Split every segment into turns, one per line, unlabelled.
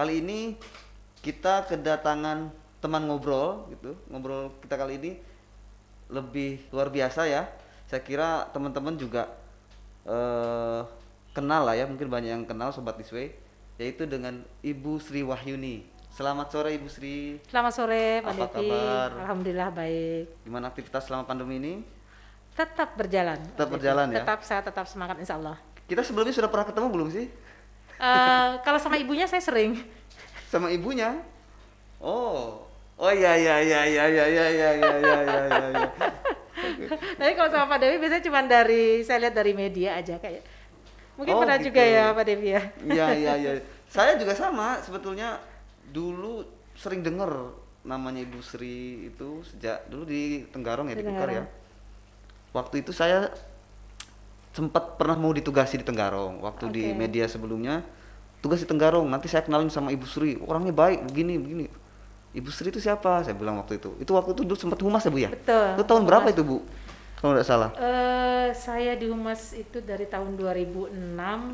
kali ini kita kedatangan teman ngobrol gitu. Ngobrol kita kali ini lebih luar biasa ya. Saya kira teman-teman juga kenal lah ya, mungkin banyak yang kenal Sobat Iswe, yaitu dengan Ibu Sri Wahyuni. Selamat sore Ibu Sri.
Selamat sore Pak
Apa
Devi.
kabar?
Alhamdulillah baik.
Gimana aktivitas selama pandemi ini?
Tetap berjalan.
Tetap
Pak Devi.
berjalan ya?
Saya tetap semangat insya Allah.
Kita sebelumnya sudah pernah ketemu belum sih?
Kalau sama ibunya saya sering.
Sama ibunya? Oh. Oh iya iya iya iya iya iya iya iya iya iya.
Tapi kalau sama Pak Devi biasanya cuma saya lihat dari media aja kayak. Mungkin pernah
gitu.
juga ya Pak Devi ya.
Iya iya iya. Saya juga sama sebetulnya, dulu sering dengar namanya Ibu Sri itu sejak dulu di Tenggarong ya, di Kukar ya. Waktu itu saya sempat pernah mau ditugasi di Tenggarong waktu di media sebelumnya, tugas di Tenggarong. Nanti saya kenalin sama Ibu Sri, orangnya baik begini begini. Ibu Sri itu siapa? Saya bilang waktu itu. Itu waktu itu dulu sempat humas ya Bu ya?
Betul.
Itu tahun berapa itu Bu? Kalau nggak salah.
Saya di humas itu dari tahun 2006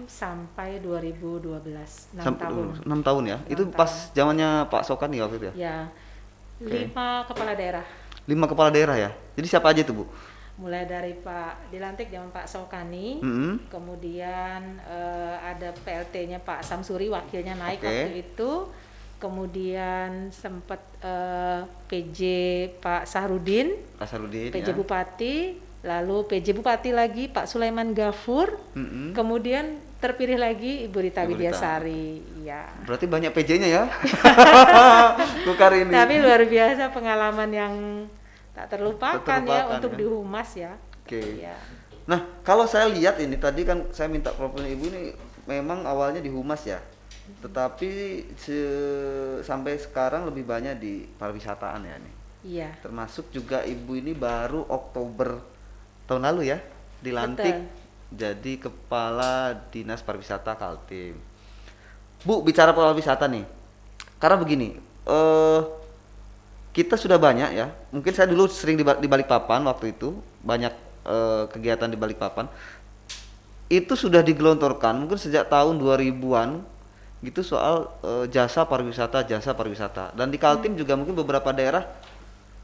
sampai 2012. 6 tahun.
6 tahun ya?
6
itu
tahun.
pas zamannya Pak Sokani waktu itu ya?
Ya. 5 kepala daerah.
5 kepala daerah ya? Jadi siapa aja itu Bu?
Mulai dari Pak dilantik zaman Pak Sokani, kemudian ada PLT-nya Pak Samsuri, wakilnya naik waktu itu, kemudian sempat PJ Pak Sahrudin, PJ
ya.
Bupati, lalu PJ Bupati lagi Pak Sulaiman Gafur, kemudian terpilih lagi Ibu Rita Widyasari. Ya.
Berarti banyak PJ-nya ya? Kukar ini.
Tapi luar biasa pengalaman yang tak terlupakan ya untuk di humas ya.
Oke.
Ya.
Nah, kalau saya lihat ini tadi kan saya minta profilnya Ibu ini memang awalnya di humas ya. Tetapi sampai sekarang lebih banyak di pariwisataan ya nih.
Iya.
Termasuk juga Ibu ini baru Oktober tahun lalu ya dilantik jadi Kepala Dinas Pariwisata Kaltim. Bu, bicara pariwisata nih. Karena begini, kita sudah banyak ya, mungkin saya dulu sering di Balikpapan waktu itu, banyak kegiatan di Balikpapan. Itu sudah digelontorkan mungkin sejak tahun 2000-an gitu soal jasa pariwisata. Dan di Kaltim juga mungkin beberapa daerah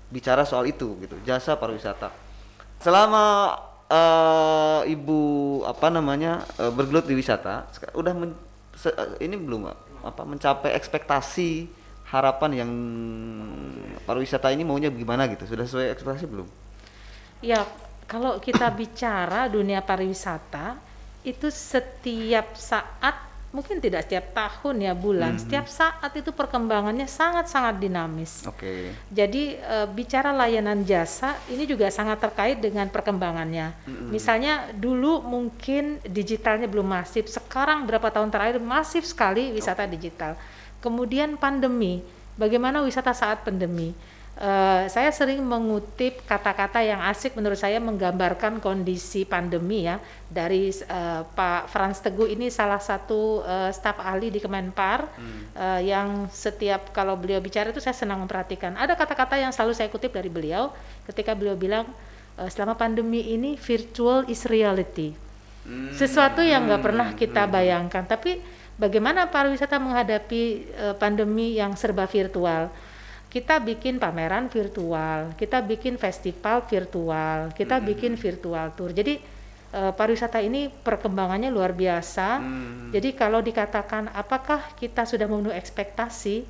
bicara soal itu gitu, jasa pariwisata. Selama Ibu bergelut di wisata, udah ini belum mencapai ekspektasi harapan yang pariwisata ini maunya gimana gitu, sudah sesuai ekspektasi belum?
Ya, kalau kita bicara dunia pariwisata itu setiap saat, mungkin tidak setiap tahun ya bulan, setiap saat itu perkembangannya sangat-sangat dinamis. Jadi bicara layanan jasa ini juga sangat terkait dengan perkembangannya. Misalnya dulu mungkin digitalnya belum masif, sekarang berapa tahun terakhir masif sekali wisata digital. Kemudian pandemi, bagaimana wisata saat pandemi? Saya sering mengutip kata-kata yang asik menurut saya menggambarkan kondisi pandemi ya dari Pak Frans Teguh, ini salah satu staf ahli di Kemenpar yang setiap kalau beliau bicara itu saya senang memperhatikan. Ada kata-kata yang selalu saya kutip dari beliau ketika beliau bilang selama pandemi ini virtual is reality. Sesuatu yang nggak pernah kita bayangkan, tapi bagaimana pariwisata menghadapi pandemi yang serba virtual? Kita bikin pameran virtual, kita bikin festival virtual, kita bikin virtual tour. Jadi pariwisata ini perkembangannya luar biasa. Jadi kalau dikatakan apakah kita sudah memenuhi ekspektasi,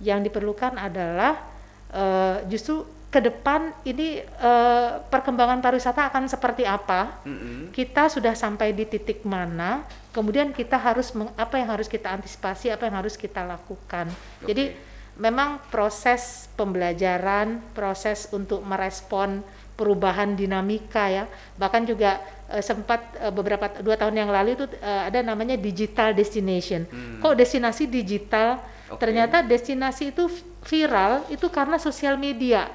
yang diperlukan adalah justru ke depan ini perkembangan pariwisata akan seperti apa? Kita sudah sampai di titik mana? Kemudian kita harus apa yang harus kita antisipasi, apa yang harus kita lakukan. Jadi memang proses pembelajaran, proses untuk merespon perubahan dinamika ya. Bahkan juga sempat beberapa 2 tahun yang lalu itu ada namanya digital destination. Kok destinasi digital? Ternyata destinasi itu viral itu karena sosial media.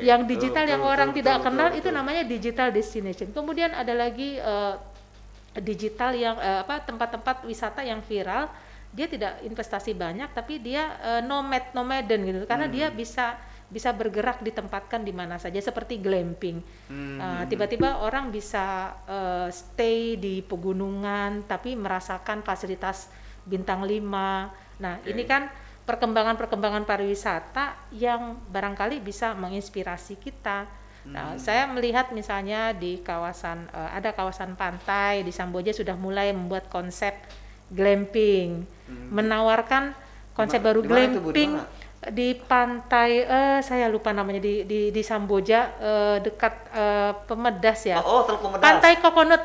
Yang digital yang orang tidak kenal itu namanya digital destination. Kemudian ada lagi digital yang tempat-tempat wisata yang viral. Dia tidak investasi banyak tapi dia nomaden gitu karena dia bisa bergerak ditempatkan di mana saja seperti glamping. Tiba-tiba orang bisa stay di pegunungan tapi merasakan fasilitas bintang 5, Nah,
Oke.
ini kan perkembangan-perkembangan pariwisata yang barangkali bisa menginspirasi kita. Nah, saya melihat misalnya di kawasan ada kawasan pantai di Samboja sudah mulai membuat konsep glamping, menawarkan konsep baru
Di mana itu Bu? Di
glamping
mana?
di pantai saya lupa namanya di Samboja dekat Pemedas ya.
Oh, Teluk Pemedas.
Pantai Coconut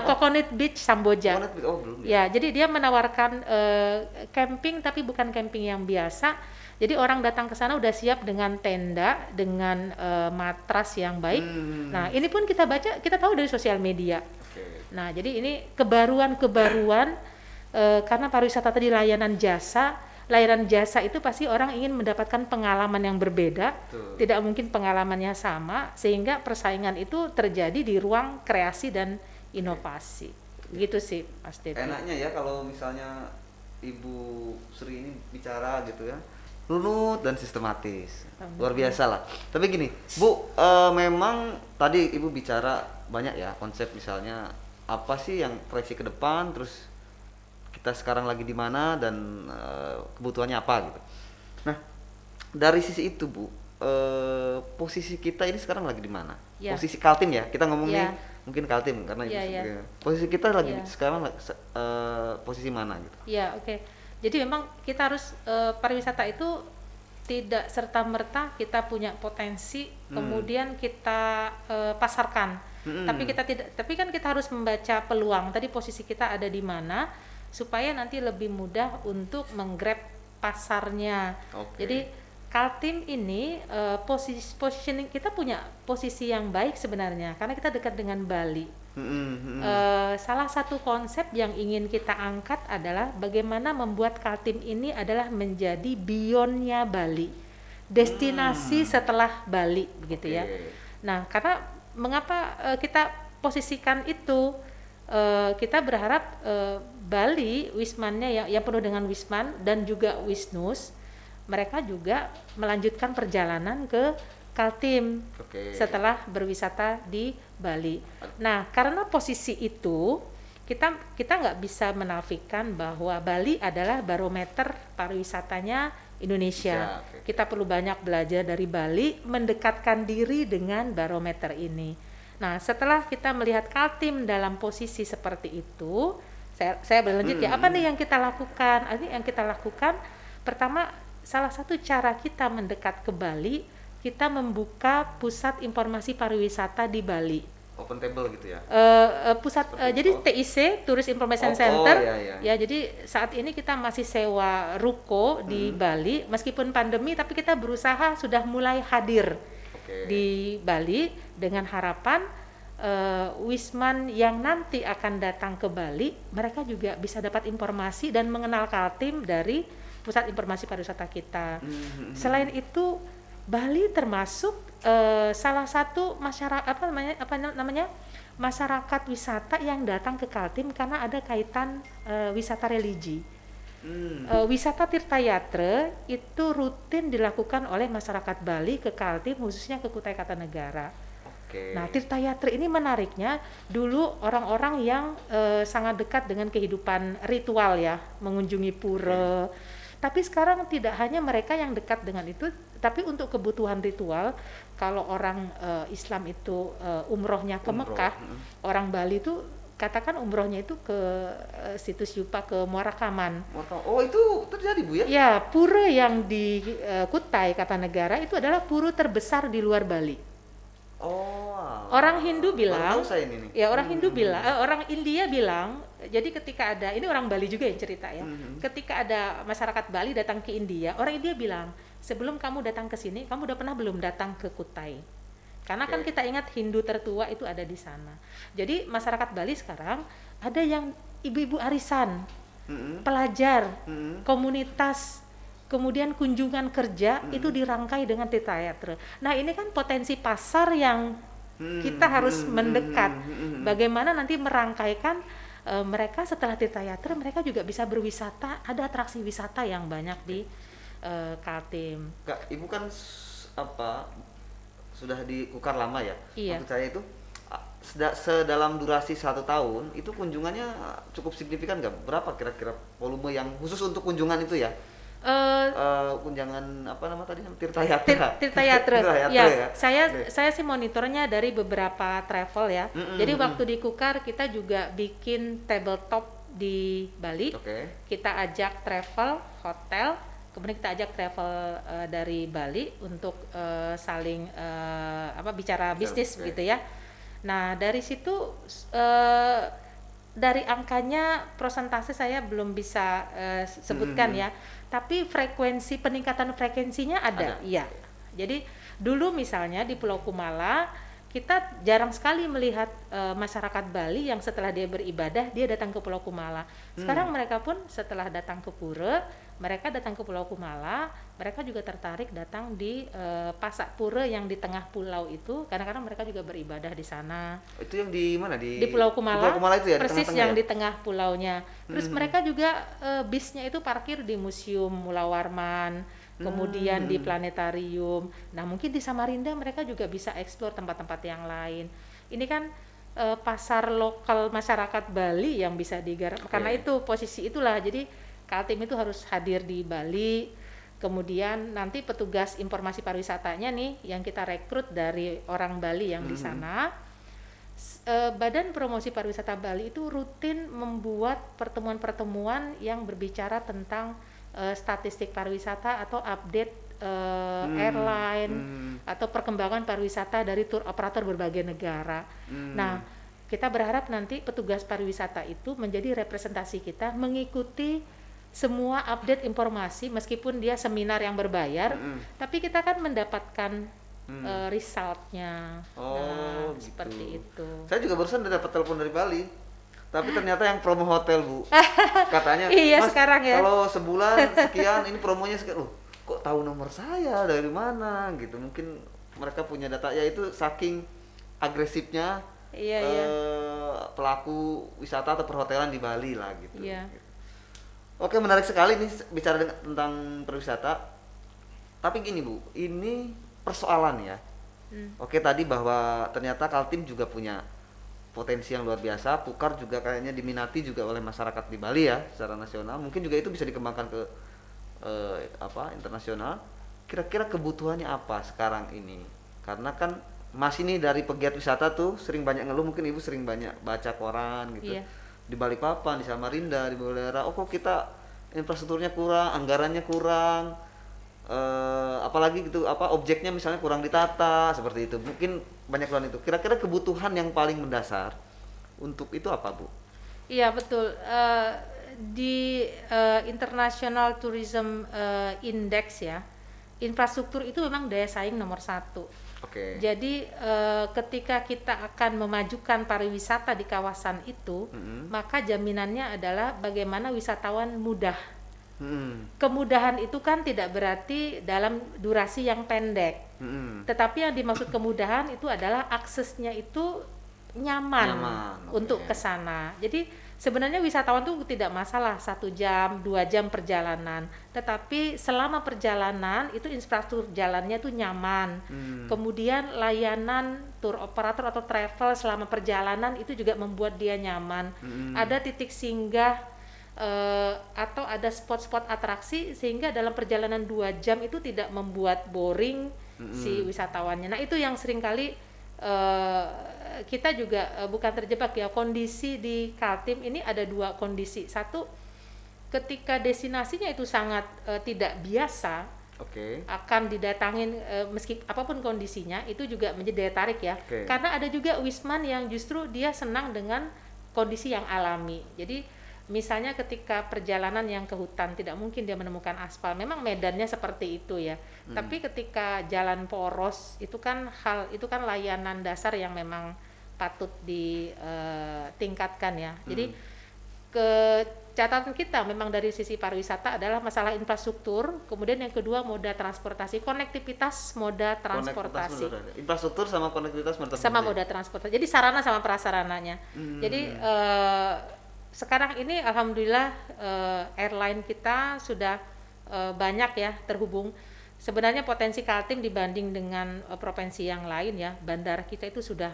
Coconut Beach Samboja.
Oh, belum ya.
Ya, jadi dia menawarkan camping tapi bukan camping yang biasa. Jadi orang datang ke sana udah siap dengan tenda, dengan matras yang baik. Nah, ini pun kita baca, kita tahu dari sosial media.
Oke.
Nah, jadi ini kebaruan-kebaruan karena pariwisata tadi layanan jasa. Layanan jasa itu pasti orang ingin mendapatkan pengalaman yang berbeda,
Betul.
tidak mungkin pengalamannya sama, sehingga persaingan itu terjadi di ruang kreasi dan inovasi. Gitu sih, Mas Devi.
Enaknya ya kalau misalnya Ibu Sri ini bicara gitu ya, runut dan sistematis, luar biasa lah. Tapi gini, Bu, memang tadi Ibu bicara banyak ya konsep, misalnya apa sih yang proyeksi ke depan, terus kita sekarang lagi di mana dan kebutuhannya apa gitu. Nah, dari sisi itu Bu, posisi kita ini sekarang lagi di mana?
Ya.
Posisi Kaltim ya, kita ngomong
Ya.
nih mungkin Kaltim karena
Ya,
Ibu
ya.
sebagai- posisi kita lagi
Ya.
sekarang posisi mana gitu?
Ya, oke. Jadi memang kita harus pariwisata itu tidak serta-merta kita punya potensi kemudian kita pasarkan. Tapi kan kita harus membaca peluang. Tadi posisi kita ada di mana supaya nanti lebih mudah untuk menggrab pasarnya.
Oke.
Jadi Kaltim ini positioning kita punya posisi yang baik sebenarnya karena kita dekat dengan Bali. Salah satu konsep yang ingin kita angkat adalah bagaimana membuat Kaltim ini adalah menjadi beyondnya Bali, destinasi setelah Bali, begitu ya. Nah, karena mengapa kita posisikan itu? Kita berharap Bali wismannya yang penuh dengan wisman dan juga wisnus, mereka juga melanjutkan perjalanan ke Kaltim setelah berwisata di Bali. Nah, karena posisi itu kita nggak bisa menafikan bahwa Bali adalah barometer pariwisatanya Indonesia. Kita perlu banyak belajar dari Bali, mendekatkan diri dengan barometer ini. Nah, setelah kita melihat Kaltim dalam posisi seperti itu, saya berlanjut ya. Apa nih yang kita lakukan? Yang kita lakukan pertama, salah satu cara kita mendekat ke Bali, kita membuka pusat informasi pariwisata di Bali.
Open table gitu ya?
Jadi TIC, Tourist Information Center.
Iya.
Ya, jadi saat ini kita masih sewa ruko di Bali, meskipun pandemi, tapi kita berusaha sudah mulai hadir di Bali dengan harapan wisman yang nanti akan datang ke Bali, mereka juga bisa dapat informasi dan mengenal Kaltim dari pusat informasi pariwisata kita. Selain itu, Bali termasuk salah satu masyarakat wisata yang datang ke Kaltim karena ada kaitan wisata religi. Wisata Tirtayatra itu rutin dilakukan oleh masyarakat Bali ke Kaltim, khususnya ke Kutai Kartanegara. Nah, Tirtayatra ini menariknya, dulu orang-orang yang sangat dekat dengan kehidupan ritual ya, mengunjungi pura. Tapi sekarang tidak hanya mereka yang dekat dengan itu, tapi untuk kebutuhan ritual, kalau orang Islam itu umrohnya ke Mekah, orang Bali itu katakan umrohnya itu ke situs Yupa, ke Muara Kaman.
Oh, itu terjadi Bu ya?
Ya, pura yang di Kutai Kartanegara itu adalah pura terbesar di luar Bali. Orang Hindu bilang, orang India bilang, jadi ketika ada, ini orang Bali juga yang cerita ya, ketika ada masyarakat Bali datang ke India, orang India bilang, sebelum kamu datang ke sini, kamu udah pernah belum datang ke Kutai? Karena kan kita ingat Hindu tertua itu ada di sana. Jadi masyarakat Bali sekarang ada yang ibu-ibu arisan, pelajar, komunitas, kemudian kunjungan kerja itu dirangkai dengan Tirtayatra. Nah, ini kan potensi pasar yang kita harus mendekat. Bagaimana nanti merangkaikan mereka setelah Tirtayatra, mereka juga bisa berwisata, ada atraksi wisata yang banyak di Kaltim.
Kak, Ibu kan sudah di Kukar lama ya?
Iya.
Maksud saya itu sedalam durasi 1 tahun itu kunjungannya cukup signifikan nggak? Berapa kira-kira volume yang khusus untuk kunjungan itu ya?
Eh,
Kunjungan apa nama tadi? Tirta Yatra.
Tirta Yatra.
Tirta Yatra
Ya,
ya. Oke.
saya sih monitornya dari beberapa travel ya. Jadi waktu di Kukar kita juga bikin tabletop di Bali.
Oke.
Kita ajak travel, hotel, kemudian kita ajak travel dari Bali untuk saling bicara bisnis
Oke.
gitu ya. Nah, dari situ eh, dari angkanya persentase saya belum bisa sebutkan ya. Tapi peningkatan frekuensinya ada.
Ada.
Iya. Jadi dulu misalnya di Pulau Kumala kita jarang sekali melihat masyarakat Bali yang setelah dia beribadah dia datang ke Pulau Kumala. Sekarang mereka pun setelah datang ke Pura, mereka datang ke Pulau Kumala, mereka juga tertarik datang di Pasak Pura yang di tengah pulau itu, karena mereka juga beribadah di sana.
Itu yang di mana?
Di Pulau Kumala,
Di Pulau Kumala itu ya, di
persis
tengah-tengah
yang
ya?
di tengah pulaunya. Terus mereka juga bisnya itu parkir di Museum Mula Warman, kemudian di planetarium. Nah, mungkin di Samarinda mereka juga bisa eksplor tempat-tempat yang lain. Ini kan pasar lokal masyarakat Bali yang bisa digarap. Karena itu posisi itulah. Jadi Kaltim itu harus hadir di Bali. Kemudian nanti petugas informasi pariwisatanya nih yang kita rekrut dari orang Bali yang di sana. Badan Promosi Pariwisata Bali itu rutin membuat pertemuan-pertemuan yang berbicara tentang statistik pariwisata atau update airline atau perkembangan pariwisata dari tour operator berbagai negara. Nah, kita berharap nanti petugas pariwisata itu menjadi representasi kita mengikuti semua update informasi meskipun dia seminar yang berbayar, tapi kita kan mendapatkan resultnya. Nah,
Gitu.
seperti itu.
Saya juga barusan udah dapat telepon dari Bali. Tapi ternyata yang promo hotel, Bu. Katanya,
Iya,
Mas,
sekarang ya.
kalau sebulan sekian, ini promonya sekian. Loh, kok tahu nomor saya dari mana gitu. Mungkin mereka punya data, ya itu saking agresifnya
Iya, iya.
pelaku wisata atau perhotelan di Bali lah gitu.
Iya.
Oke, menarik sekali nih bicara tentang pariwisata. Tapi gini, Bu, ini persoalan ya. Oke, tadi bahwa ternyata Kaltim juga punya potensi yang luar biasa. Kukar juga kayaknya diminati juga oleh masyarakat di Bali ya secara nasional. Mungkin juga itu bisa dikembangkan ke internasional. Kira-kira kebutuhannya apa sekarang ini? Karena kan masih nih dari pegiat wisata tuh sering banyak ngeluh, mungkin Ibu sering banyak baca koran gitu.
Iya.
Di Balikpapan, di Samarinda, di beberapa daerah, oh kok kita infrastrukturnya kurang, anggarannya kurang, apalagi gitu objeknya misalnya kurang ditata seperti itu. Mungkin banyak keluhan itu. Kira-kira kebutuhan yang paling mendasar untuk itu apa, Bu?
Iya, betul. Di International Tourism Index ya, infrastruktur itu memang daya saing nomor 1.
Oke.
Jadi ketika kita akan memajukan pariwisata di kawasan itu, maka jaminannya adalah bagaimana wisatawan mudah. Kemudahan itu kan tidak berarti dalam durasi yang pendek, tetapi yang dimaksud kemudahan itu adalah aksesnya itu nyaman untuk ke sana. Jadi sebenarnya wisatawan tuh tidak masalah 1 jam, 2 jam perjalanan, tetapi selama perjalanan itu infrastruktur jalannya tuh nyaman. Kemudian layanan tour operator atau travel selama perjalanan itu juga membuat dia nyaman. Ada titik singgah atau ada spot-spot atraksi sehingga dalam perjalanan 2 jam itu tidak membuat boring si wisatawannya. Nah, itu yang seringkali kita juga bukan terjebak ya. Kondisi di Kaltim ini ada 2 kondisi. Satu, ketika destinasinya itu sangat tidak biasa, akan didatangin meski apapun kondisinya, itu juga menjadi daya tarik ya. Karena ada juga wisman yang justru dia senang dengan kondisi yang alami. Jadi misalnya ketika perjalanan yang ke hutan tidak mungkin dia menemukan aspal, memang medannya seperti itu ya. Tapi ketika jalan poros itu kan layanan dasar yang memang patut ditingkatkan ya. Jadi catatan kita memang dari sisi pariwisata adalah masalah infrastruktur, kemudian yang kedua moda transportasi, konektivitas moda transportasi.
Infrastruktur sama konektivitas
moda transportasi. Jadi sarana sama prasarananya. Jadi sekarang ini alhamdulillah airline kita sudah banyak ya terhubung. Sebenarnya potensi Kaltim dibanding dengan provinsi yang lain ya, bandara kita itu sudah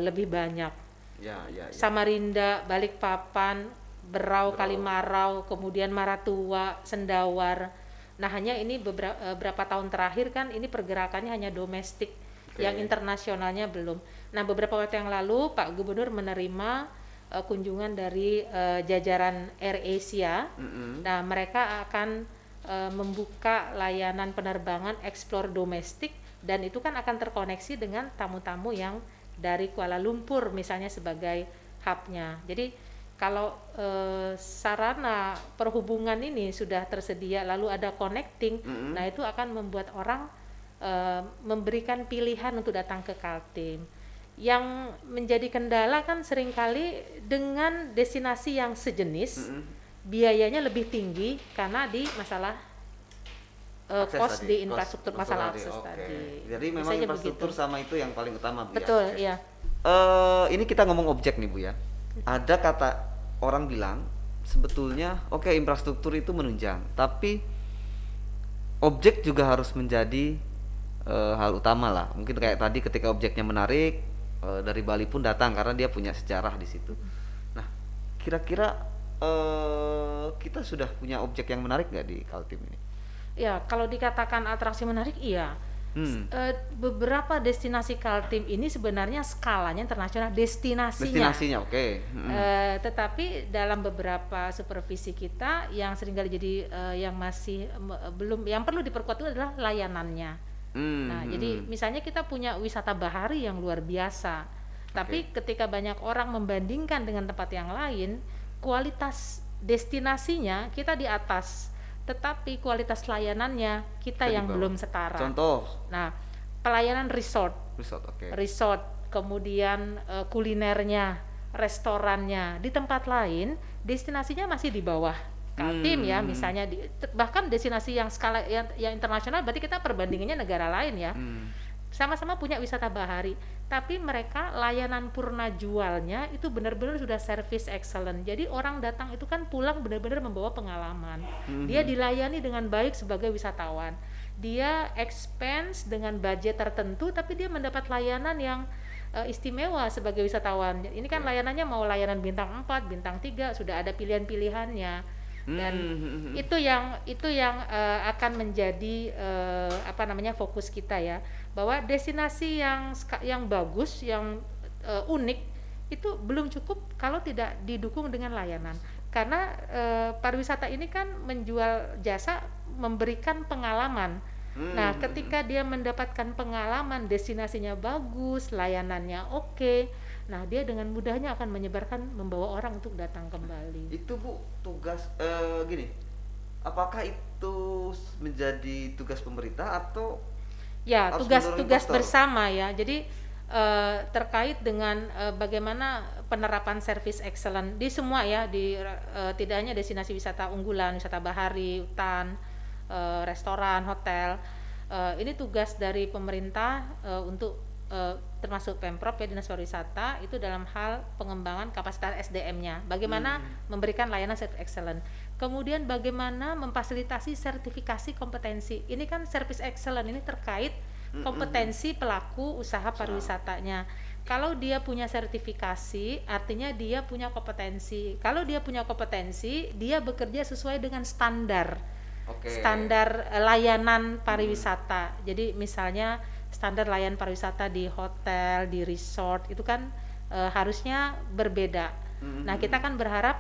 lebih banyak.
Ya, ya, ya.
Samarinda, Balikpapan, Berau, Kalimarau, kemudian Maratua, Sendawar. Nah, hanya ini beberapa tahun terakhir kan ini pergerakannya hanya domestik, yang internasionalnya belum. Nah, beberapa waktu yang lalu Pak Gubernur menerima kunjungan dari jajaran AirAsia. Nah, mereka akan membuka layanan penerbangan explore domestik, dan itu kan akan terkoneksi dengan tamu-tamu yang dari Kuala Lumpur misalnya sebagai hubnya. Jadi kalau sarana perhubungan ini sudah tersedia lalu ada connecting, nah itu akan membuat orang memberikan pilihan untuk datang ke Kaltim. Yang menjadi kendala kan seringkali dengan destinasi yang sejenis, biayanya lebih tinggi karena di masalah cost
tadi,
di infrastruktur, masalah akses
Oke.
tadi.
Jadi memang
Biasanya
infrastruktur
begitu.
sama itu yang paling utama, Bu.
Betul,
Ya.
ya.
Ini kita ngomong objek nih, Bu ya. Ada kata orang bilang sebetulnya oke, infrastruktur itu menunjang, tapi objek juga harus menjadi hal utama lah. Mungkin kayak tadi ketika objeknya menarik, dari Bali pun datang karena dia punya sejarah di situ. Nah, kira-kira kita sudah punya objek yang menarik nggak di Kaltim ini?
Ya, kalau dikatakan atraksi menarik, iya. Beberapa destinasi Kaltim ini sebenarnya skalanya internasional
Destinasinya oke.
tetapi dalam beberapa supervisi kita yang seringkali jadi yang masih belum, yang perlu diperkuat itu adalah layanannya. Nah, jadi misalnya kita punya wisata bahari yang luar biasa, tapi ketika banyak orang membandingkan dengan tempat yang lain, kualitas destinasinya kita di atas, tetapi kualitas layanannya kita yang belum setara.
Contoh?
Nah, pelayanan resort, kemudian kulinernya, restorannya di tempat lain destinasinya masih di bawah Kaltim ya, misalnya bahkan destinasi yang skala yang internasional, berarti kita perbandingannya negara lain ya. Sama-sama punya wisata bahari, tapi mereka layanan purna jualnya itu benar-benar sudah service excellent. Jadi orang datang itu kan pulang benar-benar membawa pengalaman. Dia dilayani dengan baik sebagai wisatawan. Dia expense dengan budget tertentu, tapi dia mendapat layanan yang istimewa sebagai wisatawan. Ini kan layanannya mau layanan bintang 4, bintang 3, sudah ada pilihan-pilihannya. Dan itu yang akan menjadi fokus kita ya, bahwa destinasi yang bagus, yang unik itu belum cukup kalau tidak didukung dengan layanan, karena pariwisata ini kan menjual jasa, memberikan pengalaman. Nah, ketika dia mendapatkan pengalaman, destinasinya bagus, layanannya oke, nah dia dengan mudahnya akan membawa orang untuk datang kembali.
Itu Bu, tugas gini, apakah itu menjadi tugas pemerintah atau
ya tugas
investor?
bersama ya. Jadi terkait dengan bagaimana penerapan service excellent di semua ya, di tidak hanya destinasi wisata unggulan, wisata bahari, hutan, restoran, hotel. Ini tugas dari pemerintah untuk termasuk Pemprov ya, Dinas Pariwisata, itu dalam hal pengembangan kapasitas SDM-nya, bagaimana memberikan layanan service excellent, kemudian bagaimana memfasilitasi sertifikasi kompetensi. Ini kan service excellent ini terkait kompetensi pelaku usaha pariwisatanya. Kalau dia punya sertifikasi, artinya dia punya kompetensi. Kalau dia punya kompetensi, dia bekerja sesuai dengan standar layanan pariwisata. Jadi misalnya standar layanan pariwisata di hotel, di resort itu kan harusnya berbeda. Nah, kita kan berharap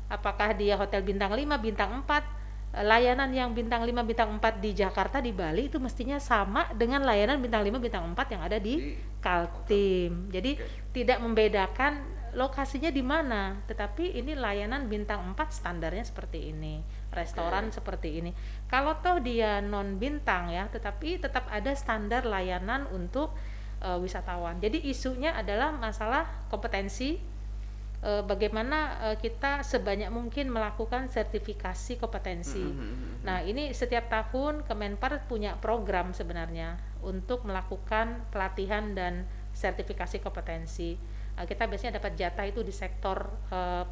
apakah dia hotel bintang 5, bintang 4, layanan yang bintang 5, bintang 4 di Jakarta, di Bali itu mestinya sama dengan layanan bintang 5, bintang 4 yang ada di Kaltim. Jadi tidak membedakan lokasinya di mana, tetapi ini layanan bintang 4 standarnya seperti ini, restoran seperti ini. Kalau toh dia non bintang ya, tetapi tetap ada standar layanan untuk wisatawan. Jadi isunya adalah masalah kompetensi, bagaimana kita sebanyak mungkin melakukan sertifikasi kompetensi. Nah, ini setiap tahun Kemenpar punya program sebenarnya untuk melakukan pelatihan dan sertifikasi kompetensi. Kita biasanya dapat jatah itu di sektor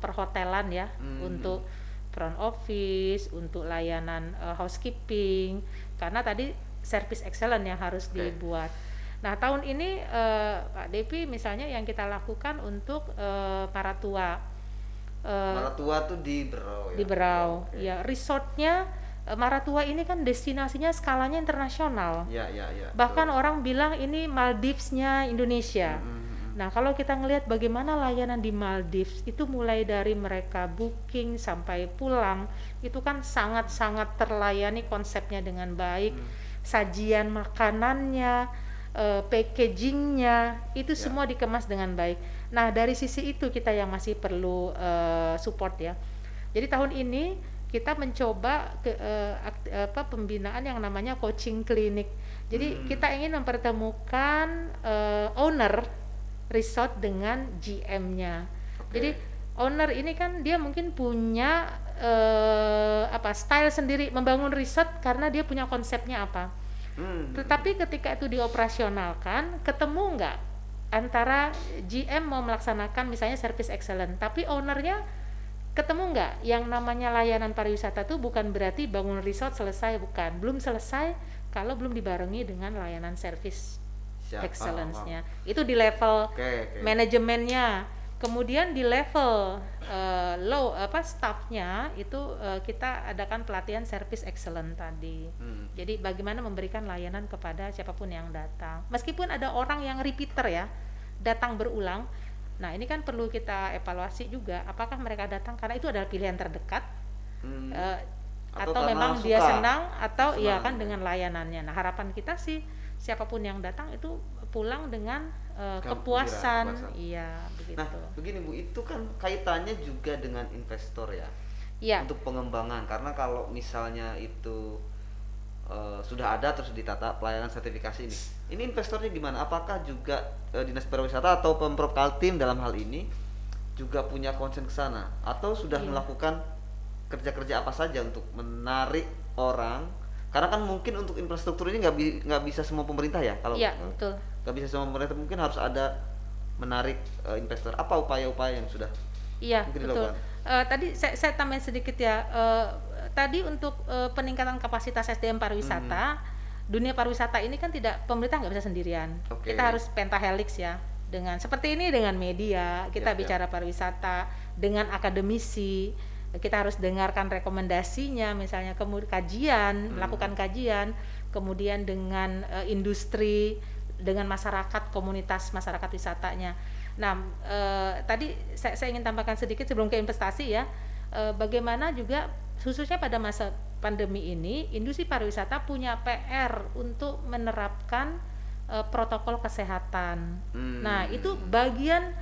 perhotelan ya, untuk front office, untuk layanan housekeeping, karena tadi service excellent yang harus dibuat. Nah, tahun ini Pak Depi misalnya yang kita lakukan untuk para tua
Maratua tuh di Berau
di
ya.
Berau,
Oke.
ya resortnya Maratua ini kan destinasinya skalanya internasional.
Ya, ya, ya.
Bahkan
Betul.
orang bilang ini Maldives-nya Indonesia. Nah, kalau kita ngelihat bagaimana layanan di Maldives itu mulai dari mereka booking sampai pulang, itu kan sangat-sangat terlayani konsepnya dengan baik. Sajian makanannya, packagingnya, itu
Ya.
semua dikemas dengan baik. Nah, dari sisi itu kita yang masih perlu support ya. Jadi tahun ini kita mencoba pembinaan yang namanya coaching klinik. Jadi kita ingin mempertemukan owner resort dengan GM-nya.
Oke.
Jadi owner ini kan dia mungkin punya style sendiri membangun resort karena dia punya konsepnya apa. Tetapi ketika itu dioperasionalkan, ketemu nggak antara GM mau melaksanakan misalnya service excellent, tapi ownernya ketemu nggak yang namanya layanan pariwisata tuh bukan berarti bangun resort selesai, bukan, belum selesai kalau belum dibarengi dengan layanan service
Siap,
excellence-nya. Itu di level
Oke.
manajemennya. Kemudian di level staffnya itu kita adakan pelatihan service excellent tadi. Jadi bagaimana memberikan layanan kepada siapapun yang datang. Meskipun ada orang yang repeater ya, datang berulang. Nah, ini kan perlu kita evaluasi juga apakah mereka datang karena itu adalah pilihan terdekat
Atau
atau
karena
memang dia
suka.
senang atau ya
Senang,
kan
ya.
dengan layanannya. Nah, harapan kita sih siapapun yang datang itu pulang dengan kepuasan.
kepuasan.
Iya, begitu.
Nah, begini Bu, itu kan kaitannya juga dengan investor ya.
Iya.
Untuk pengembangan, karena kalau misalnya itu sudah ada terus ditata pelayanan sertifikasi ini investornya gimana? Apakah juga Dinas Pariwisata atau Pemprov Kaltim dalam hal ini juga punya concern ke sana atau sudah
Iya.
melakukan kerja-kerja apa saja untuk menarik orang? Karena kan mungkin untuk infrastruktur ini nggak bisa semua pemerintah ya, kalau
Iya, betul.
nggak bisa semua pemerintah, mungkin harus ada menarik investor. Apa upaya-upaya yang sudah
Iya,
mungkin
betul.
dilakukan?
Tadi saya tambahin sedikit ya. Tadi untuk peningkatan kapasitas SDM pariwisata, dunia pariwisata ini kan pemerintah nggak bisa sendirian.
Oke.
Kita harus pentahelix ya. Dengan seperti ini dengan media, kita
Ya.
bicara pariwisata, dengan akademisi, kita harus dengarkan rekomendasinya, misalnya kemudian kajian, melakukan kajian, kemudian dengan industri, dengan masyarakat, komunitas masyarakat wisatanya. Nah, tadi saya ingin tambahkan sedikit sebelum ke investasi ya, bagaimana juga khususnya pada masa pandemi ini, industri pariwisata punya PR untuk menerapkan protokol kesehatan. Nah, itu bagian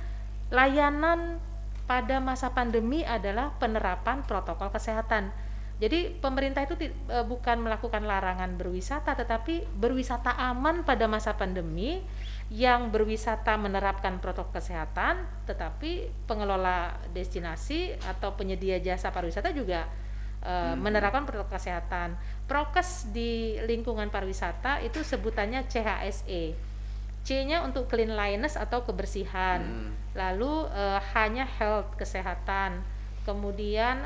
layanan pada masa pandemi adalah penerapan protokol kesehatan. Jadi pemerintah itu bukan melakukan larangan berwisata, tetapi berwisata aman pada masa pandemi, yang berwisata menerapkan protokol kesehatan, tetapi pengelola destinasi atau penyedia jasa pariwisata juga menerapkan protokol kesehatan. Prokes di lingkungan pariwisata itu sebutannya CHSE. C-nya untuk cleanliness atau kebersihan. Lalu H-nya health, kesehatan. Kemudian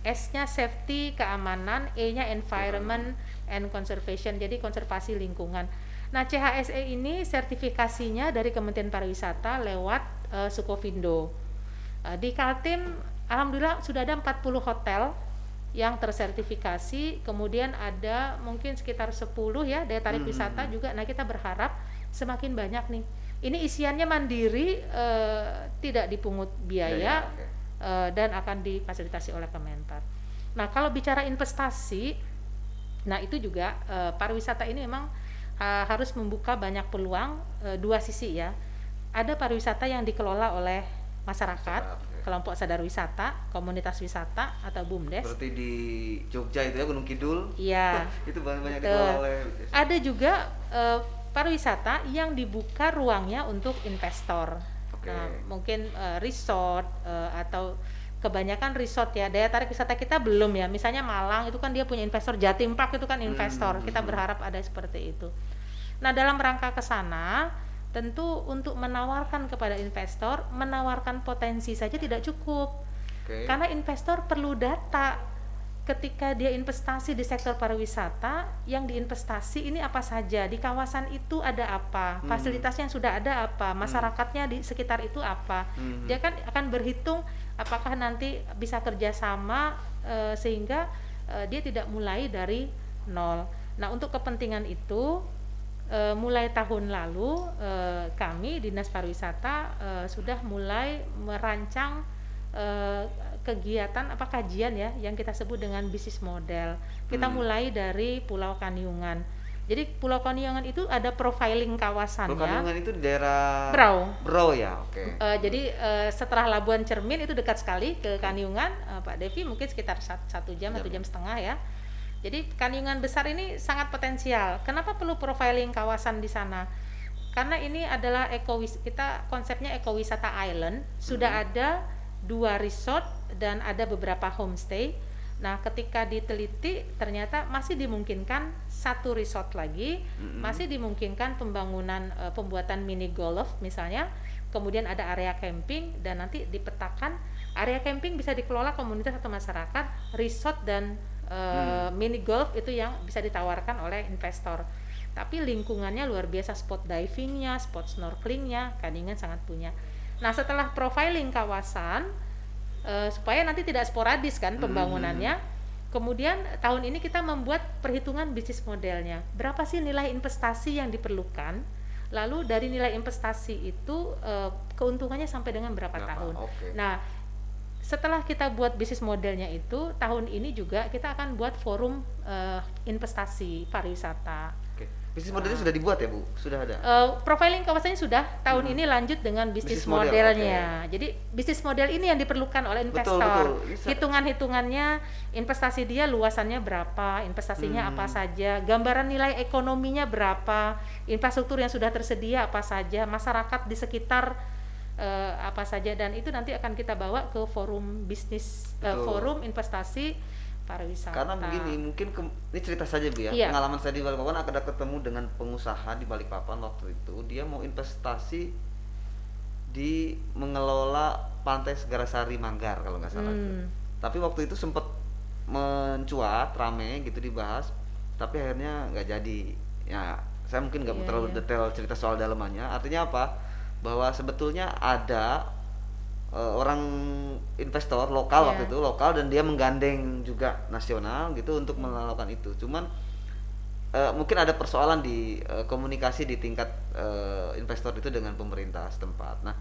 S-nya safety, keamanan, E-nya environment and conservation, jadi konservasi lingkungan. Nah, CHSE ini sertifikasinya dari Kementerian Pariwisata lewat Sukovindo. Di Kaltim alhamdulillah sudah ada 40 hotel yang tersertifikasi, kemudian ada mungkin sekitar 10 ya daya tarik wisata juga. Nah, kita berharap semakin banyak nih. Ini isiannya mandiri, tidak dipungut biaya, dan akan difasilitasi oleh Kemenpar. Nah, kalau bicara investasi, nah itu juga pariwisata ini memang harus membuka banyak peluang, dua sisi ya. Ada pariwisata yang dikelola oleh masyarakat, kelompok sadar wisata, komunitas wisata atau BUMDes.
Seperti di Jogja itu ya, Gunung Kidul.
Iya.
Itu banyak dikelola oleh.
Ada juga pariwisata yang dibuka ruangnya untuk investor. Nah, mungkin resort atau kebanyakan resort ya, daya tarik wisata kita belum ya, misalnya Malang itu kan dia punya investor, Jatim Park itu kan investor, kita berharap ada seperti itu. Nah, dalam rangka ke sana tentu untuk menawarkan kepada investor, menawarkan potensi saja tidak cukup, karena investor perlu data ketika dia investasi di sektor pariwisata, yang diinvestasi ini apa saja, di kawasan itu ada apa, fasilitasnya yang sudah ada apa, masyarakatnya di sekitar itu apa. Dia kan akan berhitung apakah nanti bisa kerjasama sehingga dia tidak mulai dari nol. Nah, untuk kepentingan itu mulai tahun lalu kami Dinas Pariwisata sudah mulai merancang kegiatan kajian ya yang kita sebut dengan bisnis model. Kita mulai dari Pulau Kaniungan. Jadi Pulau Kaniungan itu ada profiling kawasannya.
Pulau Kaniungan itu di daerah
Brau
ya, oke.
Jadi setelah Labuan Cermin itu dekat sekali ke Kaniungan, Pak Devi, mungkin sekitar 1 jam atau jam setengah ya. Jadi Kaniungan besar ini sangat potensial. Kenapa perlu profiling kawasan di sana? Karena ini adalah kita konsepnya ekowisata island. Sudah ada 2 resort dan ada beberapa homestay. Nah, ketika diteliti ternyata masih dimungkinkan 1 resort lagi, masih dimungkinkan pembuatan mini golf misalnya, kemudian ada area camping, dan nanti dipetakan area camping bisa dikelola komunitas atau masyarakat, resort dan mini golf itu yang bisa ditawarkan oleh investor. Tapi lingkungannya luar biasa, spot divingnya, spot snorkelingnya, Kaniungan sangat punya. Nah, setelah profiling kawasan supaya nanti tidak sporadis kan pembangunannya, kemudian tahun ini kita membuat perhitungan bisnis modelnya. Berapa sih nilai investasi yang diperlukan? Lalu dari nilai investasi itu keuntungannya sampai dengan berapa tahun?
Okay.
Nah, setelah kita buat bisnis modelnya itu, tahun ini juga kita akan buat forum investasi pariwisata.
Bisnis modelnya sudah dibuat ya, Bu? Sudah ada?
Profiling kawasannya sudah. Tahun ini lanjut dengan bisnis modelnya. Jadi bisnis model ini yang diperlukan oleh investor.
Betul.
Hitungan-hitungannya, investasi dia luasannya berapa, investasinya apa saja, gambaran nilai ekonominya berapa, infrastruktur yang sudah tersedia apa saja, masyarakat di sekitar apa saja, dan itu nanti akan kita bawa ke forum bisnis, forum investasi pariwisata.
Karena begini, mungkin ini cerita saja Bu ya.
Iya.
Pengalaman saya di Balikpapan, ada ketemu dengan pengusaha di Balikpapan waktu itu. Dia mau investasi di mengelola Pantai Segarasari Manggar kalau nggak salah. Tapi waktu itu sempat mencuat rame gitu dibahas, tapi akhirnya nggak jadi. Ya, saya mungkin nggak terlalu detail cerita soal dalamannya. Artinya apa? Bahwa sebetulnya ada orang investor lokal waktu itu lokal, dan dia menggandeng juga nasional gitu untuk melakukan itu. Cuman mungkin ada persoalan di komunikasi di tingkat investor itu dengan pemerintah setempat. Nah,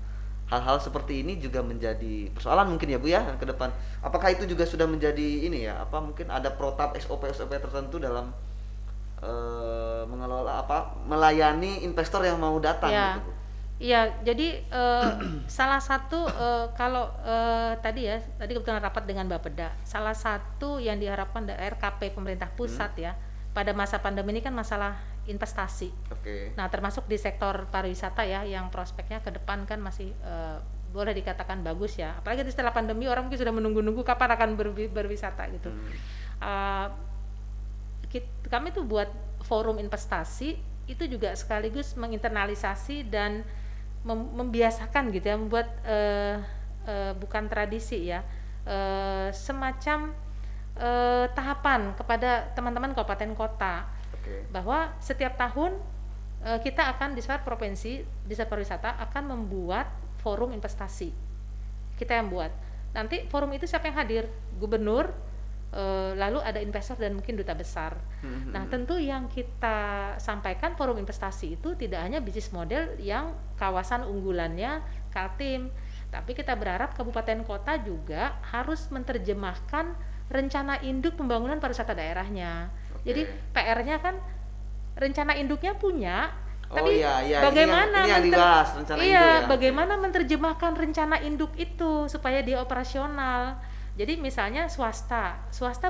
hal-hal seperti ini juga menjadi persoalan mungkin ya Bu ya ke depan. Apakah itu juga sudah menjadi ini ya? Apa mungkin ada protap SOP tertentu dalam mengelola melayani investor yang mau datang gitu Bu?
Iya, jadi salah satu kalau tadi kebetulan rapat dengan Bapeda, salah satu yang diharapkan dari RKP pemerintah pusat ya pada masa pandemi ini kan masalah investasi. Nah, termasuk di sektor pariwisata ya, yang prospeknya ke depan kan masih boleh dikatakan bagus ya. Apalagi setelah pandemi orang mungkin sudah menunggu-nunggu kapan akan berwisata gitu. Kami tuh buat forum investasi itu juga sekaligus menginternalisasi dan membiasakan gitu ya, membuat bukan tradisi ya, semacam tahapan kepada teman-teman kabupaten kota, bahwa setiap tahun kita akan di suatu provinsi Desa Pariwisata akan membuat forum investasi. Kita yang buat. Nanti forum itu siapa yang hadir? Gubernur, lalu ada investor dan mungkin duta besar. Nah, tentu yang kita sampaikan forum investasi itu tidak hanya bisnis model yang kawasan unggulannya Kaltim, tapi kita berharap kabupaten kota juga harus menerjemahkan rencana induk pembangunan pariwisata daerahnya. Jadi PR-nya kan rencana induknya punya, tapi bagaimana bagaimana menerjemahkan rencana induk itu supaya dia operasional. Jadi misalnya swasta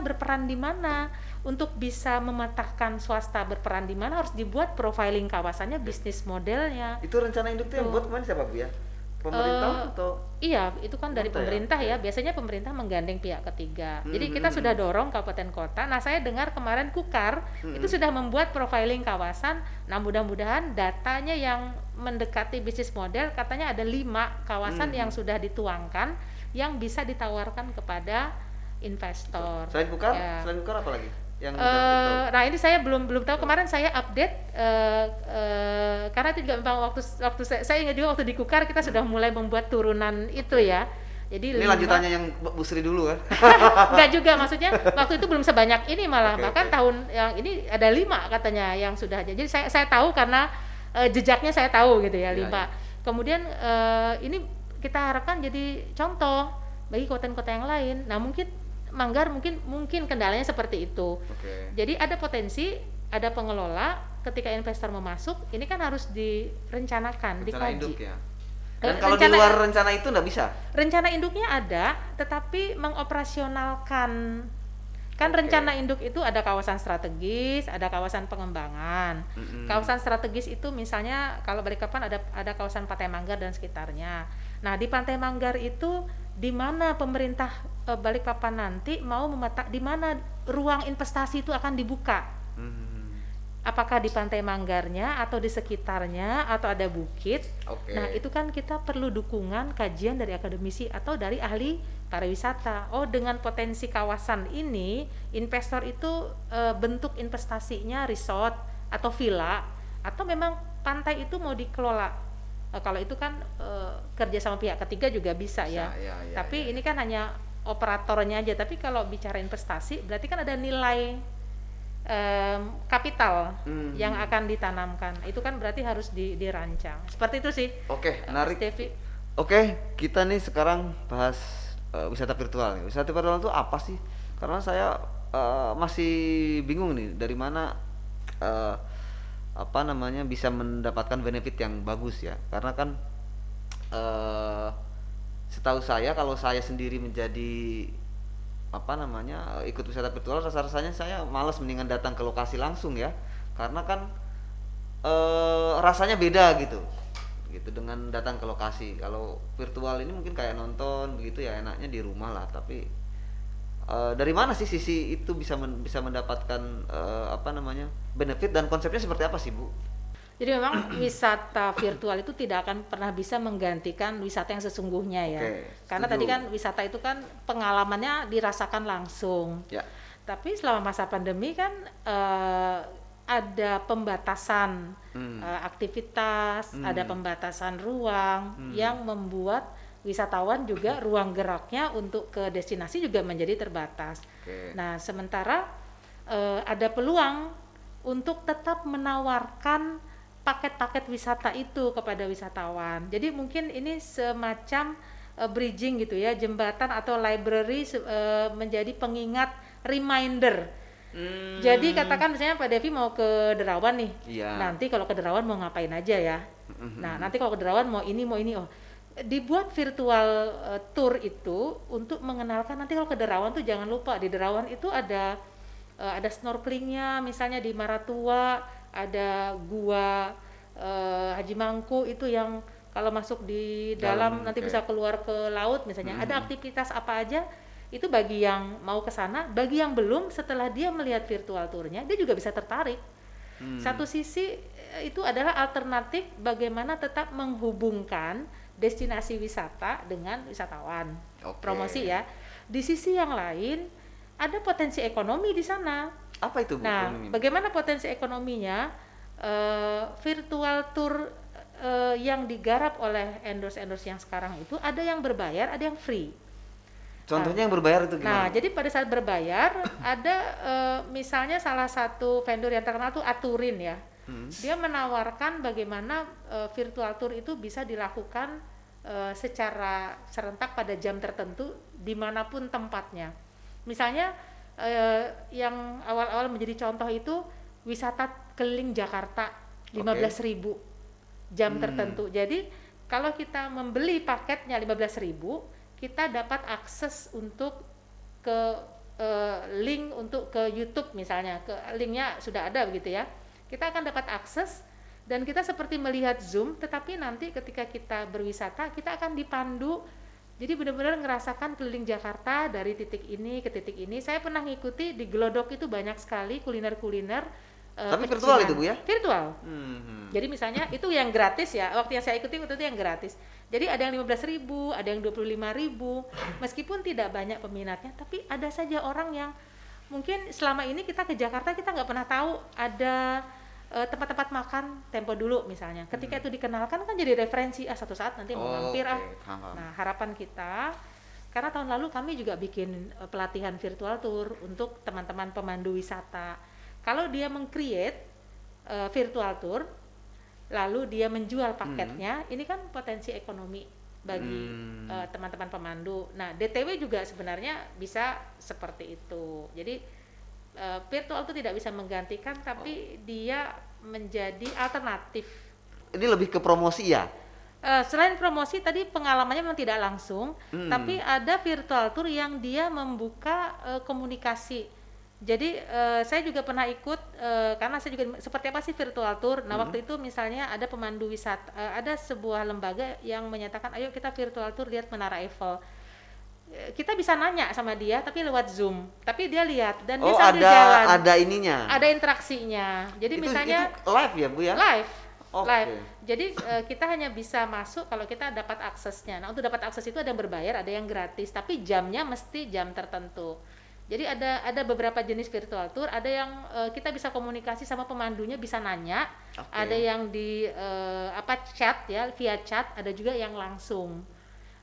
berperan di mana? Untuk bisa mematahkan swasta berperan di mana harus dibuat profiling kawasannya, bisnis modelnya.
Itu rencana induk itu yang buat kemarin siapa Bu ya? Pemerintah atau?
Iya, itu kan dari pemerintah ya. Biasanya pemerintah menggandeng pihak ketiga. Jadi kita sudah dorong kabupaten kota. Nah, saya dengar kemarin Kukar itu sudah membuat profiling kawasan. Nah, mudah-mudahan datanya yang mendekati bisnis model, katanya ada 5 kawasan yang sudah dituangkan yang bisa ditawarkan kepada investor.
Selain Kukar,
Ya.
apa lagi? Yang udah itu.
Nah ini saya belum tahu. Kemarin saya update karena itu juga memang waktu saya ingat juga waktu di Kukar kita sudah mulai membuat turunan itu ya. Jadi
Ini lanjutannya yang Bu Sri dulu kan?
enggak juga, maksudnya waktu itu belum sebanyak ini malah.
Oke,
Bahkan
oke.
tahun yang ini ada 5 katanya yang sudah. Jadi saya tahu karena jejaknya saya tahu gitu ya,
Iya,
5.
iya.
Kemudian ini kita harapkan jadi contoh bagi kota-kota yang lain. Nah mungkin Manggar mungkin kendalanya seperti itu.
Oke.
Jadi ada potensi, ada pengelola ketika investor mau masuk, ini kan harus direncanakan,
Rencana
dikaji.
induk ya. Dan kalau di
Rencana-
luar rencana itu nggak bisa.
Rencana induknya ada, tetapi mengoperasionalkan kan
Oke.
rencana induk itu ada kawasan strategis, ada kawasan pengembangan.
Mm-mm.
Kawasan strategis itu misalnya kalau Balikpapan ada kawasan Pantai Manggar dan sekitarnya. Nah, di Pantai Manggar itu di mana pemerintah Balikpapan nanti mau di mana ruang investasi itu akan dibuka.
Hmm.
Apakah di Pantai Manggarnya atau di sekitarnya atau ada bukit.
Oke.
Nah, itu kan kita perlu dukungan kajian dari akademisi atau dari ahli pariwisata. Oh, dengan potensi kawasan ini, investor itu bentuk investasinya resort atau villa atau memang pantai itu mau dikelola. Kalau itu kan kerja sama pihak ketiga juga bisa ya.
Ya,
Tapi ini kan hanya operatornya aja. Tapi kalau bicara investasi, berarti kan ada nilai kapital yang akan ditanamkan. Itu kan berarti harus dirancang. Seperti itu sih.
Oke,
Mas
menarik.
Devi.
Oke, kita nih sekarang bahas wisata virtual nih. Wisata virtual itu apa sih? Karena saya masih bingung nih dari mana apa namanya bisa mendapatkan benefit yang bagus ya. Karena kan setahu saya kalau saya sendiri menjadi apa namanya ikut wisata virtual rasanya saya malas mendingan datang ke lokasi langsung ya. Karena kan rasanya beda gitu dengan datang ke lokasi. Kalau virtual ini mungkin kayak nonton begitu ya, enaknya di rumah lah. Tapi dari mana sih sisi itu bisa mendapatkan apa namanya benefit dan konsepnya seperti apa sih Bu?
Jadi memang wisata virtual itu tidak akan pernah bisa menggantikan wisata yang sesungguhnya ya.
Oke,
Karena
setuju.
tadi kan wisata itu kan pengalamannya dirasakan langsung.
Ya.
Tapi selama masa pandemi kan ada pembatasan aktivitas, ada pembatasan ruang yang membuat wisatawan juga ruang geraknya untuk ke destinasi juga menjadi terbatas.
Oke.
Nah, sementara ada peluang untuk tetap menawarkan paket-paket wisata itu kepada wisatawan. Jadi mungkin ini semacam bridging gitu ya, jembatan atau library menjadi pengingat reminder. Jadi katakan misalnya Pak Devi mau ke Derawan nih.
Iya.
Nanti kalau ke Derawan mau ngapain aja ya. Nah, nanti kalau ke Derawan mau ini oh. Dibuat virtual tour itu untuk mengenalkan nanti kalau ke Derawan tuh jangan lupa di Derawan itu ada snorkelingnya misalnya di Maratua, ada gua Haji Mangku itu yang kalau masuk di dalam nanti
oke.
bisa keluar ke laut misalnya. Ada aktivitas apa aja itu bagi yang mau ke sana, bagi yang belum setelah dia melihat virtual tournya dia juga bisa tertarik. Satu sisi itu adalah alternatif bagaimana tetap menghubungkan destinasi wisata dengan wisatawan.
Oke.
Promosi ya. Di sisi yang lain ada potensi ekonomi di sana.
Apa itu Bu?
Nah,
ekonomi?
bagaimana potensi ekonominya? Virtual tour yang digarap oleh endorse yang sekarang itu ada yang berbayar, ada yang free.
Contohnya yang berbayar itu
Nah,
gimana?
jadi pada saat berbayar ada misalnya salah satu vendor yang terkenal tuh Aturin ya. Dia menawarkan bagaimana virtual tour itu bisa dilakukan secara serentak pada jam tertentu dimanapun tempatnya. Misalnya yang awal-awal menjadi contoh itu wisata keliling Jakarta 15.000 jam tertentu. Jadi kalau kita membeli paketnya 15.000, kita dapat akses untuk ke link untuk ke YouTube misalnya, ke linknya sudah ada begitu ya. Kita akan dapat akses dan kita seperti melihat Zoom, tetapi nanti ketika kita berwisata kita akan dipandu. Jadi benar-benar ngerasakan keliling Jakarta dari titik ini ke titik ini. Saya pernah ngikuti di Glodok itu banyak sekali kuliner-kuliner
Tapi virtual
pecinan.
itu Bu ya?
Virtual.
Hmm.
Jadi misalnya itu yang gratis ya, waktu yang saya ikuti waktu itu yang gratis. Jadi ada yang 15.000, ada yang 25.000. Meskipun tidak banyak peminatnya, tapi ada saja orang yang mungkin selama ini kita ke Jakarta kita nggak pernah tahu ada tempat-tempat makan Tempo Dulu misalnya. Ketika itu dikenalkan kan jadi referensi, suatu saat nanti mau mampir
paham.
Nah, harapan kita karena tahun lalu kami juga bikin pelatihan virtual tour untuk teman-teman pemandu wisata. Kalau dia meng-create virtual tour lalu dia menjual paketnya, ini kan potensi ekonomi bagi teman-teman pemandu. Nah, DTW juga sebenarnya bisa seperti itu. Jadi virtual itu tidak bisa menggantikan, tapi dia menjadi alternatif.
Ini lebih ke promosi ya?
Selain promosi tadi pengalamannya memang tidak langsung, tapi ada virtual tour yang dia membuka komunikasi. Jadi saya juga pernah ikut karena saya juga seperti apa sih virtual tour. Nah waktu itu misalnya ada pemandu wisata, ada sebuah lembaga yang menyatakan ayo kita virtual tour lihat Menara Eiffel. Kita bisa nanya sama dia tapi lewat Zoom, tapi dia lihat dan dia sambil jalan.
Ada ininya.
Ada interaksinya. Jadi misalnya
itu live ya Bu ya?
Live.
Okay.
Live. Jadi kita hanya bisa masuk kalau kita dapat aksesnya. Nah, untuk dapat akses itu ada yang berbayar, ada yang gratis, tapi jamnya mesti jam tertentu. Jadi ada beberapa jenis virtual tour, ada yang kita bisa komunikasi sama pemandunya, bisa nanya, ada yang di chat ya, via chat, ada juga yang langsung.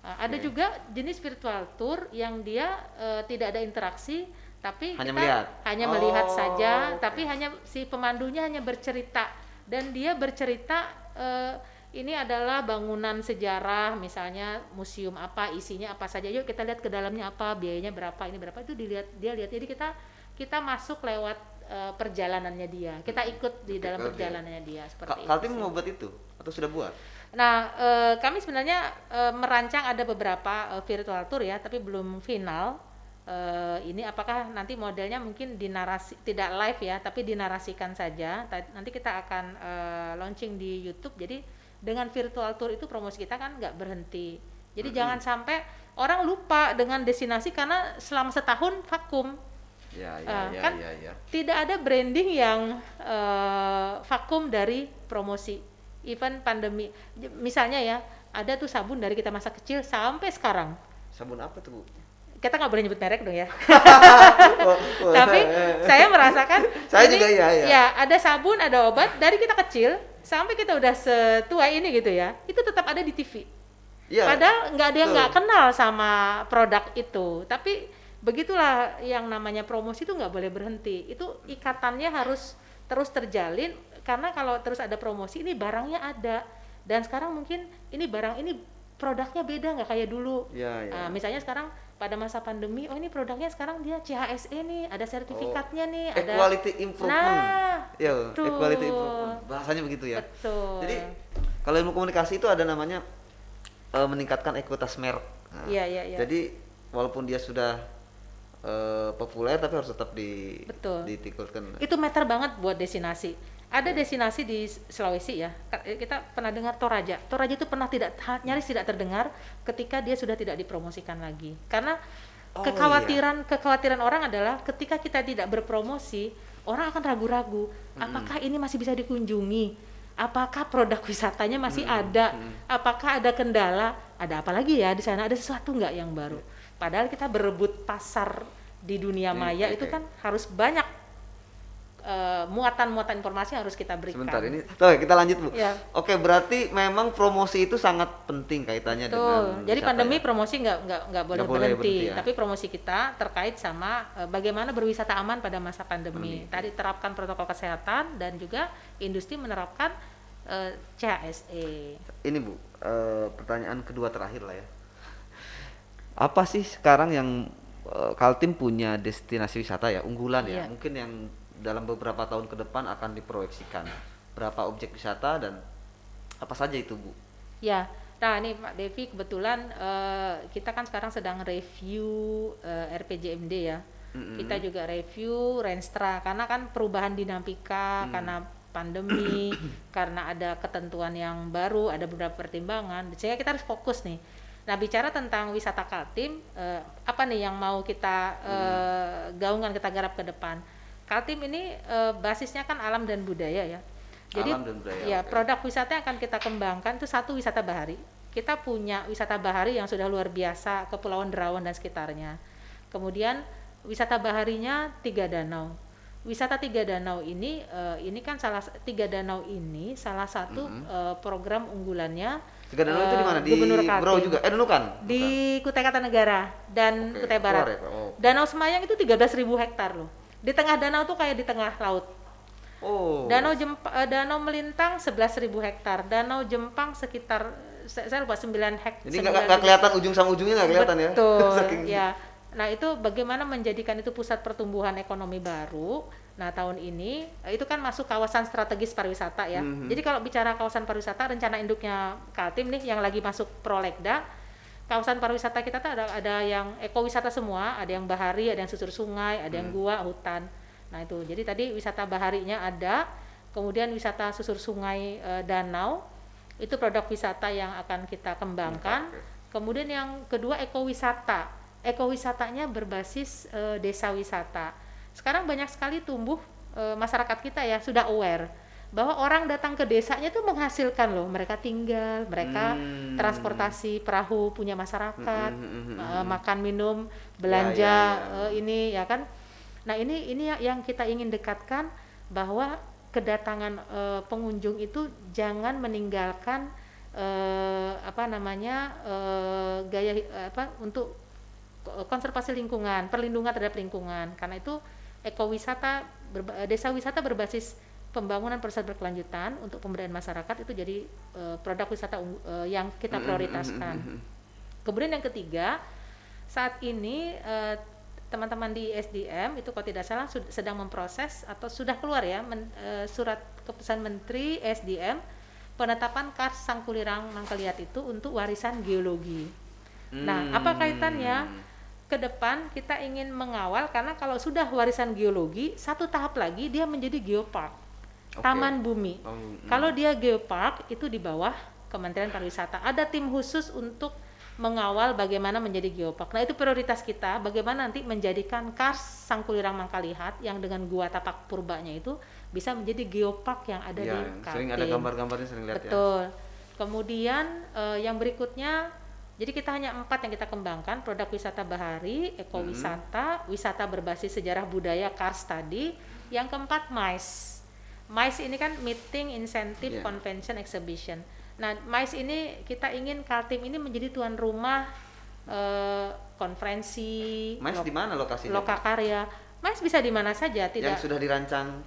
Ada juga jenis virtual tour yang dia tidak ada interaksi, tapi
hanya
hanya melihat saja, tapi hanya si pemandunya hanya bercerita dan dia bercerita ini adalah bangunan sejarah, misalnya museum apa, isinya apa saja, yuk kita lihat ke dalamnya apa, biayanya berapa, ini berapa, itu dia lihat. Jadi kita masuk lewat perjalanannya dia, kita ikut di dalam perjalanannya dia seperti itu.
Kaltim mau buat itu atau sudah buat?
Nah, kami sebenarnya merancang ada beberapa virtual tour ya, tapi belum final. Ini apakah nanti modelnya mungkin dinarasi, tidak live ya, tapi dinarasikan saja. Nanti kita akan launching di YouTube. Jadi dengan virtual tour itu promosi kita kan nggak berhenti. Jadi jangan sampai orang lupa dengan destinasi karena selama setahun vakum.
Ya.
Tidak ada branding yang vakum dari promosi. Even pandemi, misalnya ya, ada tuh sabun dari kita masa kecil sampai sekarang.
Sabun apa tuh Bu?
Kita nggak boleh nyebut merek dong ya. Tapi saya merasakan
saya
ini,
juga ya.
Ada sabun, ada obat dari kita kecil sampai kita udah setua ini gitu ya, itu tetap ada di TV. Ya, padahal nggak ada yang nggak kenal sama produk itu, tapi begitulah yang namanya promosi itu nggak boleh berhenti. Itu ikatannya harus terus terjalin, karena kalau terus ada promosi ini barangnya ada, dan sekarang mungkin ini barang ini produknya beda nggak kayak dulu. Misalnya sekarang pada masa pandemi, ini produknya sekarang dia CHSE nih, ada sertifikatnya nih, ada
equality improvement. Equality improvement. Bahasanya begitu ya.
Betul.
Jadi kalau ilmu komunikasi itu ada namanya meningkatkan ekuitas merek.
Iya.
Jadi walaupun dia sudah populer tapi harus tetap ditingkatkan.
Itu matter banget buat destinasi. Ada destinasi di Sulawesi ya, kita pernah dengar Toraja. Toraja itu nyaris tidak terdengar ketika dia sudah tidak dipromosikan lagi. Karena kekhawatiran orang adalah ketika kita tidak berpromosi, orang akan ragu-ragu, apakah ini masih bisa dikunjungi? Apakah produk wisatanya masih ada? Apakah ada kendala? Ada apa lagi ya di sana? Ada sesuatu nggak yang baru? Padahal kita berebut pasar di dunia maya itu kan harus banyak muatan-muatan informasi yang harus kita berikan.
Sebentar ini, kita lanjut Bu. Ya. Oke, berarti memang promosi itu sangat penting kaitannya dengan.
Jadi pandemi promosi nggak boleh berhenti, ya. Tapi promosi kita terkait sama bagaimana berwisata aman pada masa pandemi. Tadi terapkan protokol kesehatan dan juga industri menerapkan CHSE.
Ini Bu, pertanyaan kedua terakhir lah ya. Apa sih sekarang yang Kaltim punya destinasi wisata ya unggulan ya, mungkin yang dalam beberapa tahun ke depan akan diproyeksikan berapa objek wisata dan apa saja itu Bu?
Ya, nah ini Pak Devi kebetulan kita kan sekarang sedang review RPJMD ya. Kita juga review Renstra karena kan perubahan dinamika karena pandemi, karena ada ketentuan yang baru, ada beberapa pertimbangan, sehingga kita harus fokus nih. Nah bicara tentang wisata Kaltim, apa nih yang mau kita gaungkan, kita garap ke depan? Kaltim ini basisnya kan alam dan budaya ya. Jadi
Alam dan budaya,
ya
oke.
produk wisata yang akan kita kembangkan itu satu wisata bahari. Kita punya wisata bahari yang sudah luar biasa, Kepulauan Derawan dan sekitarnya. Kemudian wisata baharinya Tiga Danau. Wisata Tiga Danau ini kan Tiga Danau ini salah satu program unggulannya
Tiga Danau itu di mana? Di
Gubernur
Berau
Kaltim.
juga? Nunukan?
Di Kutai Kartanegara dan
Oke,
Kutai Barat.
keluar ya, Pak? Oh.
Danau Semayang itu 13.000 hektar loh. Di tengah danau tuh kayak di tengah laut.
Oh.
Danau Melintang 11.000 hektar. Danau Jempang sekitar saya lupa 9 hektar.
Jadi nggak kelihatan ujung sama ujungnya, nggak kelihatan ya?
Betul.
Saking
Ya. Nah, itu bagaimana menjadikan itu pusat pertumbuhan ekonomi baru. Nah, tahun ini itu kan masuk kawasan strategis pariwisata ya. Jadi kalau bicara kawasan pariwisata, rencana induknya Kaltim nih yang lagi masuk Prolegda, kawasan pariwisata kita tuh ada yang ekowisata semua, ada yang bahari, ada yang susur sungai, ada yang gua, hutan. Nah, itu. Jadi tadi wisata baharinya ada, kemudian wisata susur sungai, danau, itu produk wisata yang akan kita kembangkan.
Oke.
Kemudian yang kedua ekowisata. Ekowisatanya berbasis desa wisata. Sekarang banyak sekali tumbuh masyarakat kita ya sudah aware bahwa orang datang ke desanya itu menghasilkan loh. Mereka tinggal, mereka transportasi perahu punya masyarakat, makan minum, belanja ini ya kan. Nah, ini yang kita ingin dekatkan bahwa kedatangan pengunjung itu jangan meninggalkan gaya untuk konservasi lingkungan, perlindungan terhadap lingkungan. Karena itu desa wisata berbasis pembangunan persat berkelanjutan untuk pemberdayaan masyarakat itu jadi produk wisata yang kita prioritaskan. Kemudian yang ketiga, saat ini teman-teman di SDM itu kalau tidak salah sedang memproses atau sudah keluar ya surat keputusan Menteri SDM penetapan Kars Sangkulirang Mangkalihat itu untuk warisan geologi. Nah, apa kaitannya? Ke depan kita ingin mengawal karena kalau sudah warisan geologi satu tahap lagi dia menjadi geopark, taman bumi. Kalau dia geopark itu di bawah Kementerian Pariwisata ada tim khusus untuk mengawal bagaimana menjadi geopark. Nah, itu prioritas kita bagaimana nanti menjadikan Kars Sangkulirang Mangkalihat yang dengan gua tapak purbanya itu bisa menjadi geopark yang ada di Kaltim.
Sering ada gambar-gambarnya, sering lihat.
Betul. Kemudian yang berikutnya, jadi kita hanya 4 yang kita kembangkan, produk wisata bahari, ekowisata, wisata berbasis sejarah budaya Kars tadi. Yang keempat MICE. MICE ini kan Meeting, Incentive, Convention, Exhibition. Nah, MICE ini kita ingin Kaltim ini menjadi tuan rumah konferensi.
MICE di mana lokasinya?
Lokakarya. MICE bisa di mana saja, tidak.
Yang sudah dirancang.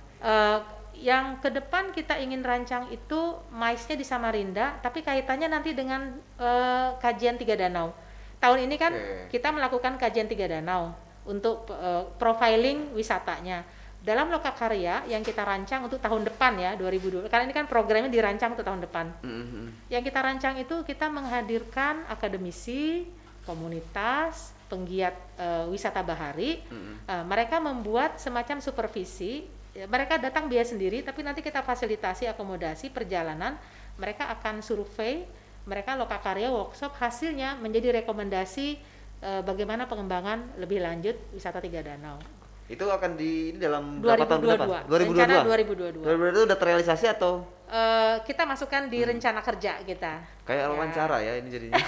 Yang ke depan kita ingin rancang itu MICE-nya di Samarinda, tapi kaitannya nanti dengan kajian Tiga Danau. Tahun ini kan kita melakukan kajian Tiga Danau untuk profiling wisatanya. Dalam Lokakarya yang kita rancang untuk tahun depan ya 2020. Karena ini kan programnya dirancang untuk tahun depan. Yang kita rancang itu kita menghadirkan akademisi, komunitas, penggiat wisata bahari. Mereka membuat semacam supervisi. Mereka datang biaya sendiri, tapi nanti kita fasilitasi akomodasi perjalanan. Mereka akan survei, mereka Lokakarya workshop, hasilnya menjadi rekomendasi bagaimana pengembangan lebih lanjut wisata Tiga Danau.
Itu akan di dalam berapa tahun ke depan?
2022. Rencana 2022.
2022 itu udah terrealisasi atau?
Kita masukkan di rencana kerja kita.
Kayak wawancara ya ini jadinya.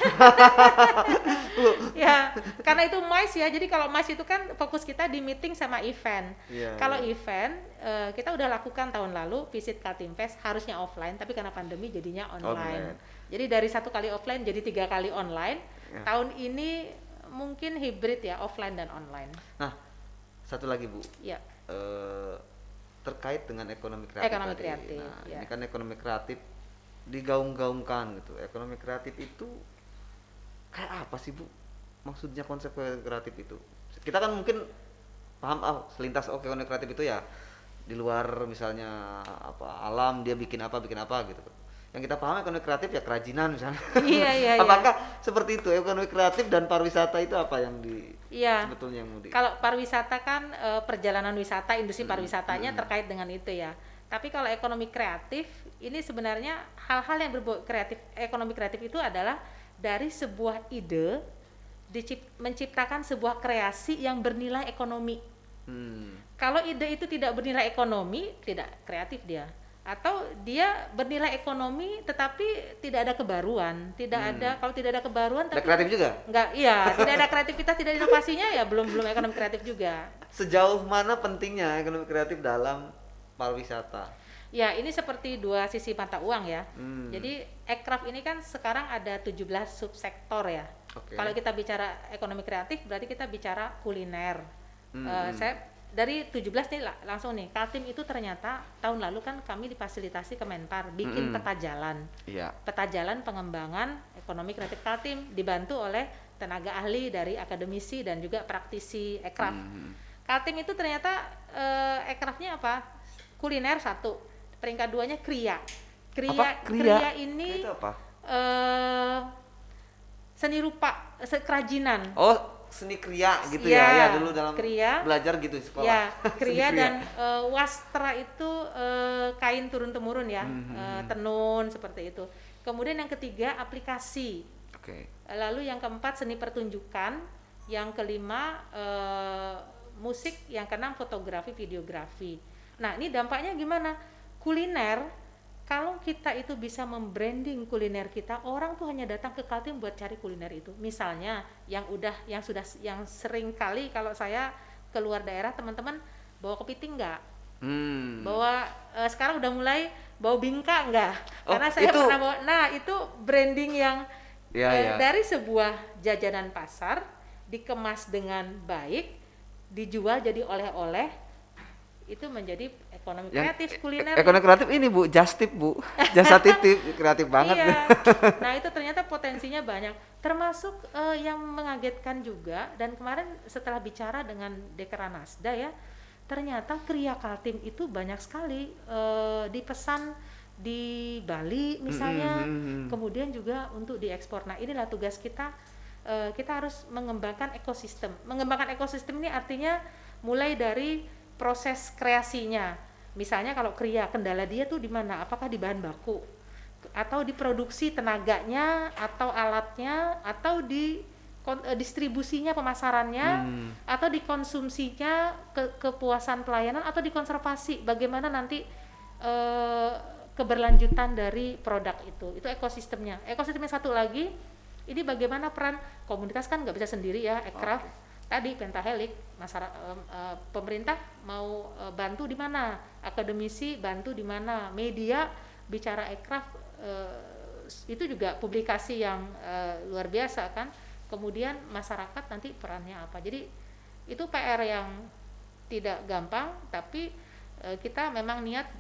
Ya, karena itu MICE ya. Jadi kalau MICE itu kan fokus kita di meeting sama event. Kalau event kita udah lakukan tahun lalu visit Kaltim Fest harusnya offline, tapi karena pandemi jadinya online. Jadi dari 1 kali offline jadi 3 kali online. Tahun ini mungkin hybrid ya, offline dan online.
Nah, satu lagi Bu.
Ya.
Terkait dengan ekonomi kreatif.
Ekonomi kreatif.
Nah, ini kan ekonomi kreatif digaung-gaungkan gitu. Ekonomi kreatif itu kayak apa sih Bu? Maksudnya konsep kreatif itu? Kita kan mungkin paham selintas ekonomi kreatif itu ya di luar misalnya alam dia bikin apa gitu. Yang kita paham ekonomi kreatif ya kerajinan misalnya.
Iya.
Apakah seperti itu ekonomi kreatif dan pariwisata itu apa yang sebetulnya yang mau
Kalau pariwisata kan perjalanan wisata, industri pariwisatanya terkait dengan itu ya. Tapi kalau ekonomi kreatif ini sebenarnya hal-hal yang berbau kreatif. Ekonomi kreatif itu adalah dari sebuah ide menciptakan sebuah kreasi yang bernilai ekonomi. Kalau ide itu tidak bernilai ekonomi, tidak kreatif dia. Atau dia bernilai ekonomi tetapi tidak ada kebaruan, kalau tidak ada kebaruan
Ada
tapi
kreatif juga?
enggak, iya, tidak ada kreativitas, tidak ada inovasinya, ya belum ekonomi kreatif juga.
Sejauh mana pentingnya ekonomi kreatif dalam pariwisata?
Ya, ini seperti dua sisi mata uang ya. Jadi Ekraf ini kan sekarang ada 17 subsektor ya.
Oke.
Kalau kita bicara ekonomi kreatif berarti kita bicara kuliner. Saya dari 17 nih langsung nih, Kaltim itu ternyata tahun lalu kan kami difasilitasi Kemenpar bikin peta jalan.
Iya.
Peta jalan pengembangan ekonomi kreatif Kaltim dibantu oleh tenaga ahli dari akademisi dan juga praktisi Ekraf. Kaltim itu ternyata Ekrafnya apa? Kuliner satu. Peringkat 2-nya Kria.
Apa?
Kria ini
Itu apa?
seni rupa, kerajinan.
Oh, seni kriya gitu
Ya,
ya dulu dalam
kriya.
belajar gitu di sekolah.
Ya,
Seni
kria dan wastra itu kain turun temurun ya, tenun seperti itu. Kemudian yang ketiga aplikasi.
Oke.
Lalu yang keempat seni pertunjukan, yang kelima musik, yang keenam fotografi, videografi. Nah, ini dampaknya gimana? Kuliner, kalau kita itu bisa membranding kuliner kita, orang tuh hanya datang ke Kaltim buat cari kuliner itu. Misalnya yang sering kali kalau saya keluar daerah, teman-teman bawa kepiting nggak? Bawa sekarang udah mulai bawa bingka nggak?
Oh,
Karena saya
itu.
pernah bawa. Nah, itu branding yang
Ya.
dari sebuah jajanan pasar dikemas dengan baik, dijual jadi oleh-oleh, itu menjadi ekonomi kreatif kuliner.
Ekonomi kreatif ini Bu, just tip Bu. Jasa titip, kreatif banget.
Iya. Nah, itu ternyata potensinya banyak. Termasuk yang mengagetkan juga, dan kemarin setelah bicara dengan Dekranasda ya, ternyata Kria Kaltim itu banyak sekali dipesan di Bali misalnya, kemudian juga untuk diekspor. Nah, inilah tugas kita. Kita harus mengembangkan ekosistem. Mengembangkan ekosistem ini artinya mulai dari proses kreasinya. Misalnya kalau Kria, kendala dia tuh di mana? Apakah di bahan baku, atau di produksi tenaganya, atau alatnya, atau di distribusinya, pemasarannya, atau di konsumsinya, kepuasan pelayanan, atau di konservasi. Bagaimana nanti keberlanjutan dari produk itu ekosistemnya. Ekosistem yang satu lagi, ini bagaimana peran komunitas, kan nggak bisa sendiri ya Ekraf. Tadi pentahelik, pemerintah mau bantu di mana, akademisi bantu di mana, media bicara Ekraf, itu juga publikasi yang luar biasa kan. Kemudian masyarakat nanti perannya apa. Jadi itu PR yang tidak gampang, tapi kita memang niat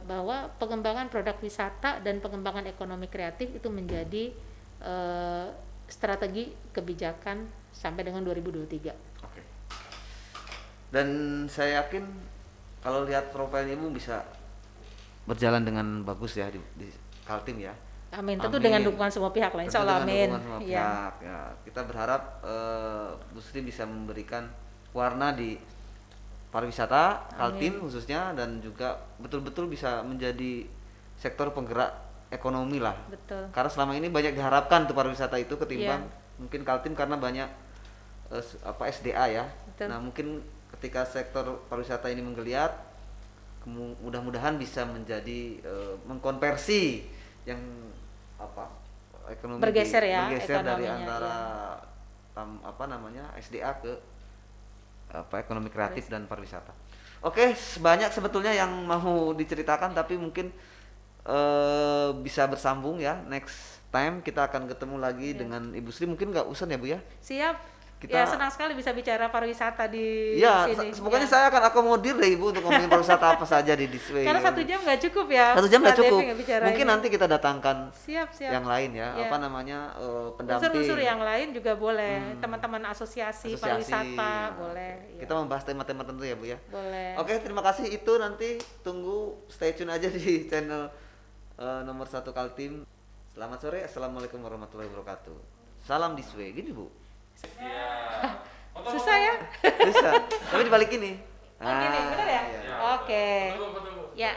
bahwa pengembangan produk wisata dan pengembangan ekonomi kreatif itu menjadi strategi kebijakan sampai dengan 2023.
Oke. Dan saya yakin kalau lihat profilnya Ibu bisa berjalan dengan bagus ya di Kaltim ya.
Amin. Tentu dengan dukungan semua pihak lah. Insya Allah, amin.
Ya. Kita berharap Bu Sri bisa memberikan warna di pariwisata Kaltim khususnya, dan juga betul-betul bisa menjadi sektor penggerak ekonomi lah.
Betul.
Karena selama ini banyak diharapkan tuh pariwisata itu ketimbang mungkin Kaltim karena banyak SDA ya. Betul. Nah, mungkin ketika sektor pariwisata ini menggeliat, mudah-mudahan bisa menjadi mengkonversi yang ekonomi bergeser dari antara SDA ke ekonomi kreatif dan pariwisata. Oke, banyak sebetulnya yang mau diceritakan, tapi mungkin bisa bersambung ya, next time kita akan ketemu lagi dengan Ibu Sri. Mungkin nggak usah ya Bu ya?
Siap. Ya, senang sekali bisa bicara pariwisata di sini.
Semoga saya akan akomodir deh Ibu untuk ngomongin pariwisata apa saja di Disway.
Karena 1 jam nggak cukup ya.
1 jam nggak cukup. Mungkin nanti kita datangkan
siap.
yang lain ya. Pendamping.
Unsur-unsur yang lain juga boleh. Teman-teman asosiasi pariwisata boleh.
Kita membahas tema-tema tertentu ya Bu ya.
Boleh.
Oke, terima kasih. Itu nanti tunggu, stay tune aja di channel nomor 1 Kaltim. Selamat sore. Assalamualaikum warahmatullahi wabarakatuh. Salam Disway. Gini Bu.
Susah ya?
Susah. Tapi dibalik ini.
Oh gini, benar ya?
Iya.
Oke. Ya.